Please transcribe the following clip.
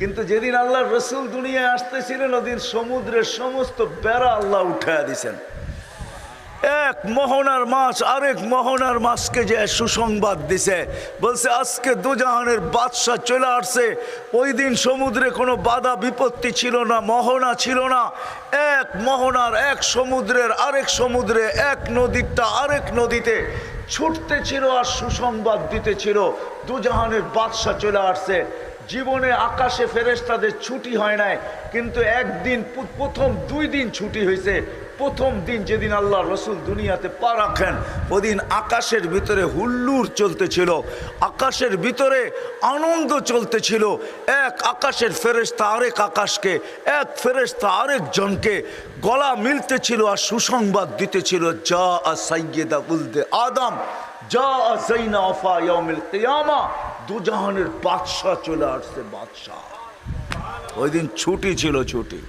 কিন্তু যেদিন আল্লাহর রসুল দুনিয়ায় আসতেছিলেন ওদিন সমুদ্রের সমস্ত বেড়া আল্লাহ উঠাইয়া দিছেন। এক মোহনার মাছ আরেক মোহনার মাছকে যে সুসংবাদ দিছে, বলছে আজকে দুজাহানের বাদশা চলে আসছে। ওই দিন সমুদ্রে কোনো বাধা বিপত্তি ছিল না, মোহনা ছিল না। এক মোহনার এক সমুদ্রের আরেক সমুদ্রে, এক নদীরটা আরেক নদীতে ছুটতে ছিল আর সুসংবাদ দিতে ছিল দুজাহানের বাদশা চলে আসছে। জীবনে আকাশে ফেরেশতাদের ছুটি হয় নাই, কিন্তু একদিন প্রথম 2 দিন ছুটি হয়েছে। প্রথম দিন যেদিন আল্লাহ রসুল দুনিয়াতে পা রাখেন ওদিন আকাশের ভিতরে হুল্লুর চলতেছিল, আকাশের ভিতরে আনন্দ চলতেছিল। এক আকাশের ফেরেশতা আরেক আকাশকে, এক ফেরেশতা আরেকজনকে গলা মিলতেছিল আর সুসংবাদ দিতেছিল, যা সাইয়্যিদা উলদে আদম, যা যাইনা ওয়াফা ইয়াউমিল কিয়ামা, দুজাহানের বাদশা চলে আসছে। বাদশা ওই দিন ছুটি ছিল, ছুটি।